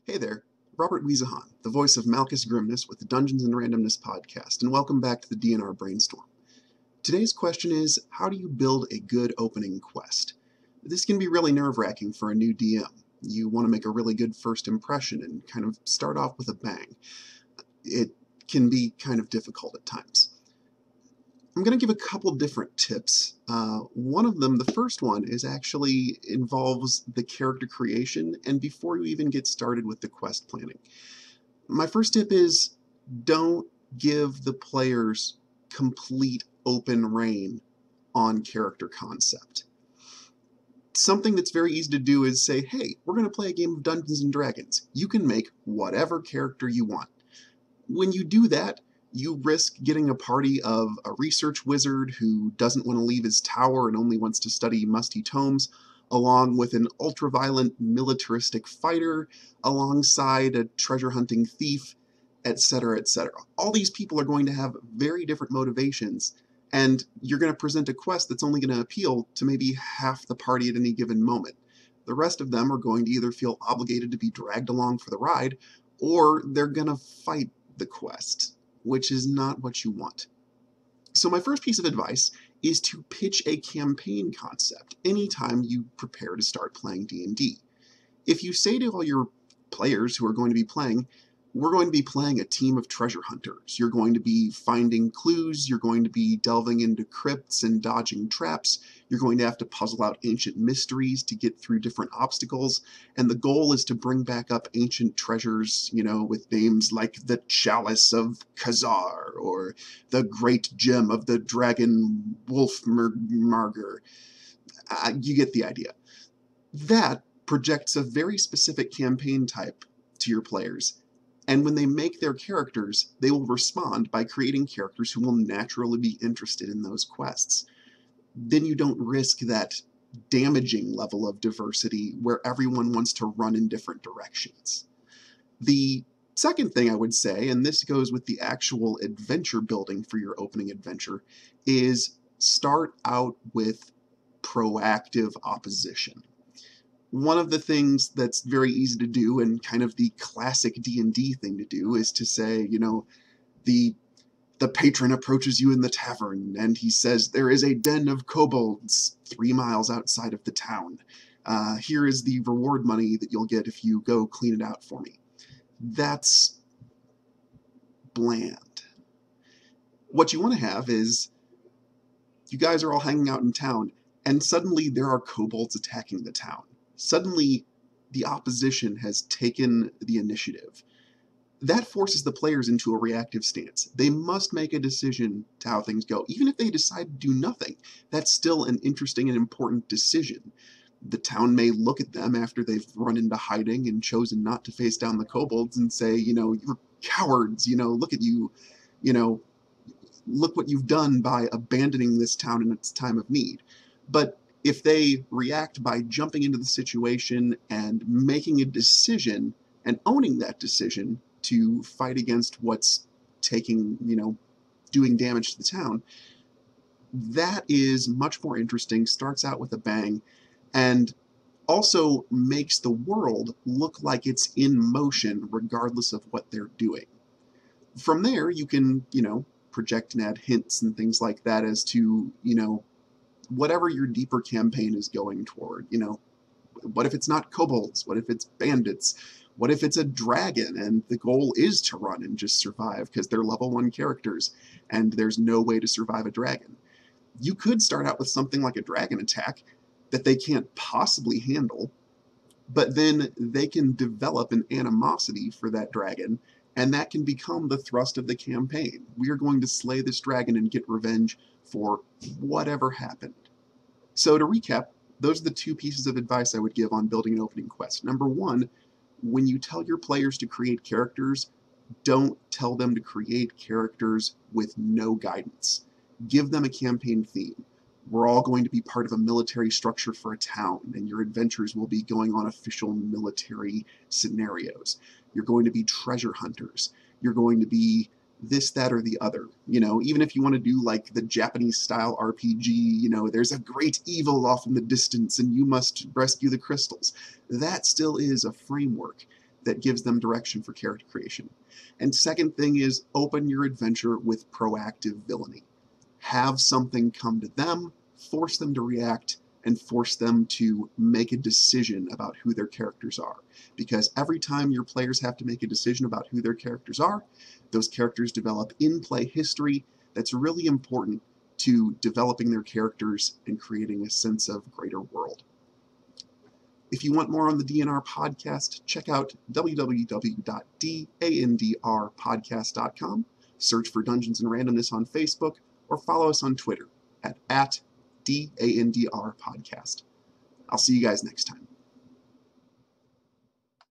Hey there, Robert Wiesahan, the voice of Malchus Grimness with the Dungeons and Randomness podcast, and welcome back to the DNR Brainstorm. Today's question is, how do you build a good opening quest? This can be really nerve-wracking for a new DM. You want to make a really good first impression and kind of start off with a bang. It can be kind of difficult at times. I'm going to give a couple different tips. One of them, the first one, is actually involves the character creation and before you even get started with the quest planning. My first tip is don't give the players complete open reign on character concept. Something that's very easy to do is say, hey, we're going to play a game of Dungeons and Dragons. You can make whatever character you want. When you do that, you risk getting a party of a research wizard who doesn't want to leave his tower and only wants to study musty tomes, along with an ultra-violent militaristic fighter, alongside a treasure-hunting thief, etc., etc. All these people are going to have very different motivations, and you're going to present a quest that's only going to appeal to maybe half the party at any given moment. The rest of them are going to either feel obligated to be dragged along for the ride, or they're going to fight the quest, which is not what you want. So my first piece of advice is to pitch a campaign concept anytime you prepare to start playing D&D. If you say to all your players who are going to be playing, we're going to be playing a team of treasure hunters. You're going to be finding clues, you're going to be delving into crypts and dodging traps, you're going to have to puzzle out ancient mysteries to get through different obstacles, and the goal is to bring back up ancient treasures, with names like the Chalice of Khazar, or the Great Gem of the Dragon Wolfmarger. You get the idea. That projects a very specific campaign type to your players. And when they make their characters, they will respond by creating characters who will naturally be interested in those quests. Then you don't risk that damaging level of diversity where everyone wants to run in different directions. The second thing I would say, and this goes with the actual adventure building for your opening adventure, is start out with proactive opposition. One of the things that's very easy to do and kind of the classic D&D thing to do is to say, the patron approaches you in the tavern and he says, there is a den of kobolds 3 miles outside of the town. Here is the reward money that you'll get if you go clean it out for me. That's bland. What you want to have is you guys are all hanging out in town and suddenly there are kobolds attacking the town. Suddenly, the opposition has taken the initiative. That forces the players into a reactive stance. They must make a decision to how things go. Even if they decide to do nothing, that's still an interesting and important decision. The town may look at them after they've run into hiding and chosen not to face down the kobolds and say, you're cowards, look at you, look what you've done by abandoning this town in its time of need. But if they react by jumping into the situation and making a decision and owning that decision to fight against what's doing damage to the town, that is much more interesting, starts out with a bang, and also makes the world look like it's in motion regardless of what they're doing. From there, you can, project and add hints and things like that as to, whatever your deeper campaign is going toward. What if it's not kobolds? What if it's bandits? What if it's a dragon and the goal is to run and just survive because they're level 1 characters and there's no way to survive a dragon? You could start out with something like a dragon attack that they can't possibly handle, but then they can develop an animosity for that dragon, and that can become the thrust of the campaign. We are going to slay this dragon and get revenge for whatever happened. So to recap, those are the 2 pieces of advice I would give on building an opening quest. Number 1, when you tell your players to create characters, don't tell them to create characters with no guidance. Give them a campaign theme. We're all going to be part of a military structure for a town, and your adventures will be going on official military scenarios. You're going to be treasure hunters. You're going to be this, that, or the other. Even if you want to do like the Japanese style RPG, there's a great evil off in the distance and you must rescue the crystals. That still is a framework. that gives them direction for character creation. And second thing is open your adventure with proactive villainy. Have something come to them, force them to react, and force them to make a decision about who their characters are. Because every time your players have to make a decision about who their characters are, those characters develop in-play history that's really important to developing their characters and creating a sense of greater world. If you want more on the DNR podcast, check out www.dandrpodcast.com, search for Dungeons and Randomness on Facebook, or follow us on Twitter at @DANDR Podcast. I'll see you guys next time.